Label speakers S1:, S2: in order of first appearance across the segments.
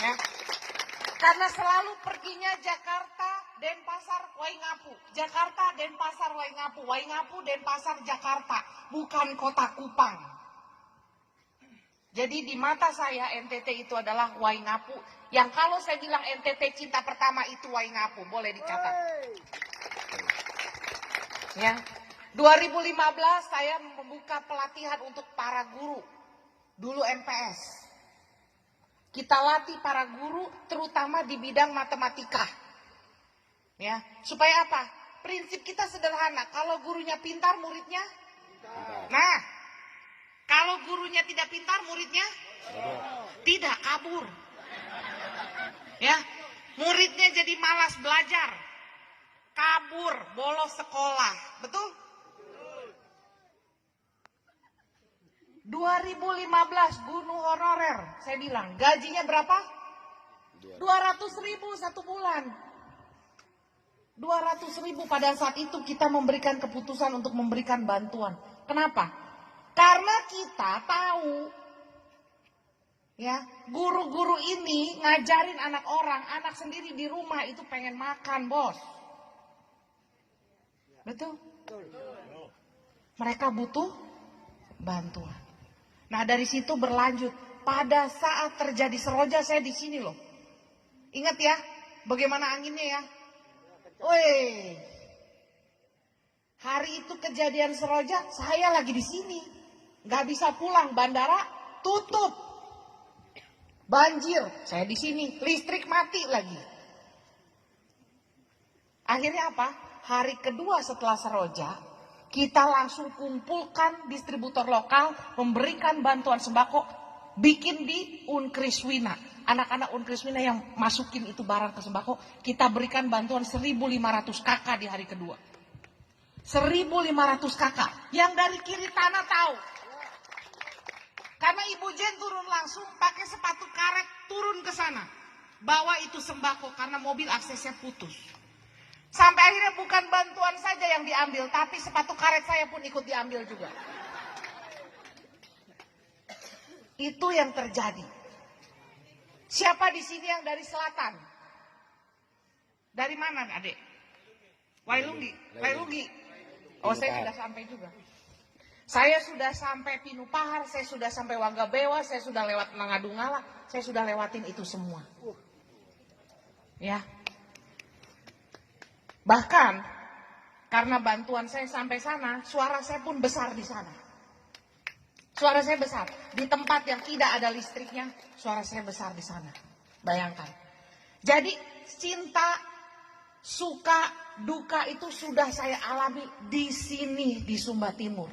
S1: Ya. Karena selalu perginya Jakarta, Denpasar, Waingapu. Jakarta, Denpasar, Waingapu. Waingapu, Denpasar, Jakarta. Bukan kota Kupang. Jadi di mata saya NTT itu adalah Waingapu. Yang kalau saya bilang NTT cinta pertama itu Waingapu. Boleh dicatat. Ya. 2015 saya membuka pelatihan untuk para guru. Dulu MPS. Kita latih para guru terutama di bidang matematika. Ya, supaya apa? Prinsip kita sederhana, kalau gurunya pintar, muridnya pintar. Nah, kalau gurunya tidak pintar, muridnya tidak, kabur. Ya, muridnya jadi malas belajar. Kabur, bolos sekolah. Betul? 2015 guru honorer, saya bilang gajinya berapa? 200.000 satu bulan. 200.000 pada saat itu kita memberikan keputusan untuk memberikan bantuan. Kenapa? Karena kita tahu ya, guru-guru ini ngajarin anak orang, anak sendiri di rumah itu pengen makan, bos. Betul? Mereka butuh bantuan. Nah, dari situ berlanjut. Pada saat terjadi Seroja, saya di sini loh. Ingat ya, bagaimana anginnya ya? Woi, hari itu kejadian Seroja, saya lagi di sini. Gak bisa pulang, bandara tutup. Banjir, saya di sini. Listrik mati lagi. Akhirnya apa? Hari kedua setelah Seroja, kita langsung kumpulkan distributor lokal, memberikan bantuan sembako, bikin di Unkriswina. Anak-anak Unkriswina yang masukin itu barang ke sembako, kita berikan bantuan 1.500 kakak di hari kedua. 1.500 kakak. Yang dari kiri tanah tahu. Karena Ibu Jen turun langsung pakai sepatu karet turun ke sana. Bawa itu sembako karena mobil aksesnya putus. Sampai akhirnya bukan bantuan saja yang diambil, tapi sepatu karet saya pun ikut diambil juga. Itu yang terjadi. Siapa di sini yang dari selatan? Dari mana, Adik? Wailungi. Wailungi. Oh, saya sudah sampai juga. Saya sudah sampai Pinupahar, saya sudah sampai Wagabewa, saya sudah lewat Mangadungala, saya sudah lewatin itu semua. Ya. Bahkan karena bantuan saya sampai sana, suara saya pun besar di sana. Suara saya besar di tempat yang tidak ada listriknya, suara saya besar di sana. Bayangkan. Jadi cinta, suka, duka itu sudah saya alami di sini di Sumba Timur.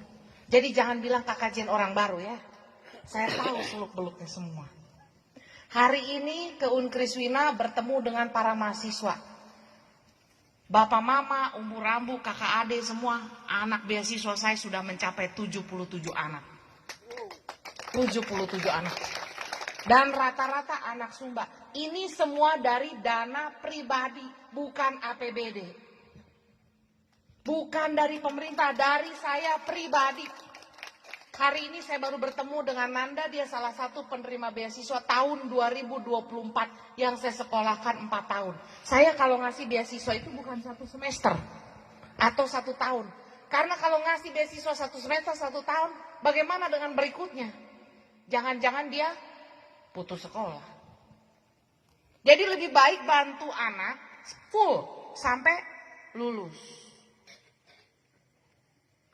S1: Jadi jangan bilang Kakak Jen orang baru ya. Saya tahu seluk-beluknya semua. Hari ini ke Unkriswina bertemu dengan para mahasiswa. Bapak mama, umur rambu, kakak adik semua, anak beasiswa saya sudah mencapai 77 anak. 77 anak. Dan rata-rata anak Sumba. Ini semua dari dana pribadi, bukan APBD. Bukan dari pemerintah, dari saya pribadi. Hari ini saya baru bertemu dengan Nanda, dia salah satu penerima beasiswa tahun 2024 yang saya sekolahkan 4 tahun. Saya kalau ngasih beasiswa itu bukan 1 semester atau 1 tahun. Karena kalau ngasih beasiswa 1 semester, 1 tahun, bagaimana dengan berikutnya? Jangan-jangan dia putus sekolah. Jadi lebih baik bantu anak full sampai lulus.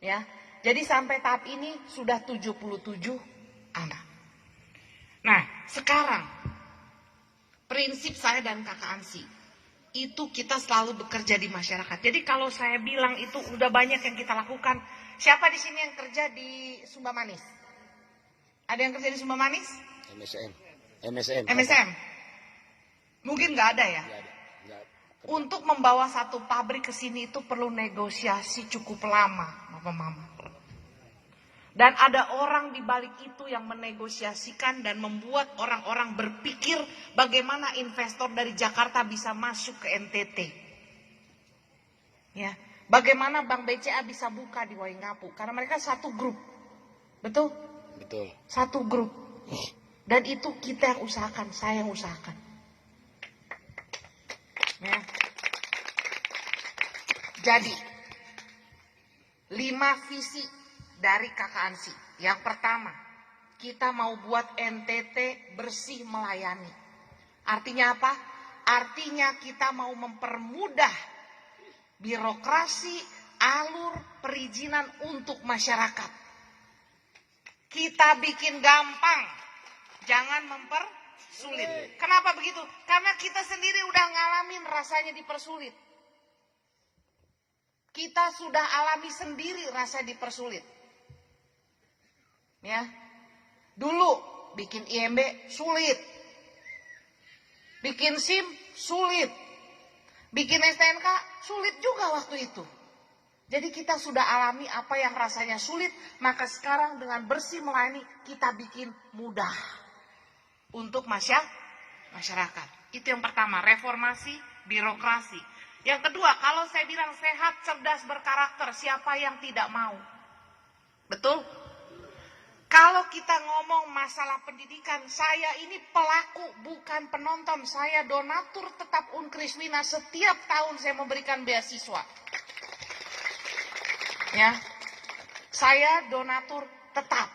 S1: Ya. Jadi sampai tahap ini sudah 77 anak. Nah, sekarang prinsip saya dan Kakak Ansi, itu kita selalu bekerja di masyarakat. Jadi kalau saya bilang itu udah banyak yang kita lakukan. Siapa di sini yang kerja di Sumba Manis? Ada yang kerja di Sumba Manis? MSM. Mungkin nggak ada ya? Untuk membawa satu pabrik ke sini itu perlu negosiasi cukup lama, Bapak Mama. Dan ada orang di balik itu yang menegosiasikan dan membuat orang-orang berpikir bagaimana investor dari Jakarta bisa masuk ke NTT. Ya, bagaimana Bank BCA bisa buka di Waingapu? Karena mereka satu grup, betul? Betul. Satu grup. Dan itu kita yang usahakan, saya yang usahakan. Ya. Jadi, 5 visi dari Kakak Ansi. Yang pertama, kita mau buat NTT bersih melayani. Artinya apa? Artinya kita mau mempermudah birokrasi, alur perizinan untuk masyarakat. Kita bikin gampang, jangan mempersulit. Kenapa begitu? Karena kita sendiri udah ngalamin rasanya dipersulit. Kita sudah alami sendiri rasa dipersulit. Ya. Dulu bikin IMB sulit. Bikin SIM sulit. Bikin STNK sulit juga waktu itu. Jadi kita sudah alami apa yang rasanya sulit, maka sekarang dengan bersih melayani kita bikin mudah untuk masyarakat. Itu yang pertama, reformasi birokrasi. Yang kedua, kalau saya bilang sehat, cerdas, berkarakter, siapa yang tidak mau? Betul? Kalau kita ngomong masalah pendidikan, saya ini pelaku bukan penonton. Saya donatur tetap Unkriswina, setiap tahun saya memberikan beasiswa. Ya, saya donatur tetap.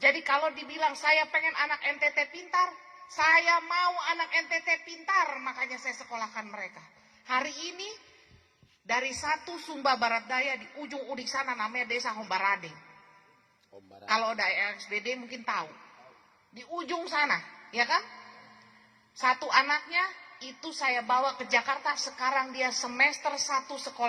S1: Jadi kalau dibilang saya pengen anak NTT pintar, saya mau anak NTT pintar, makanya saya sekolahkan mereka. Hari ini dari satu Sumba Barat Daya di ujung udik sana namanya Desa Hombarade. Kalau ada SBD mungkin tahu. Di ujung sana, ya kan? Satu anaknya itu saya bawa ke Jakarta, sekarang dia semester 1 sekolah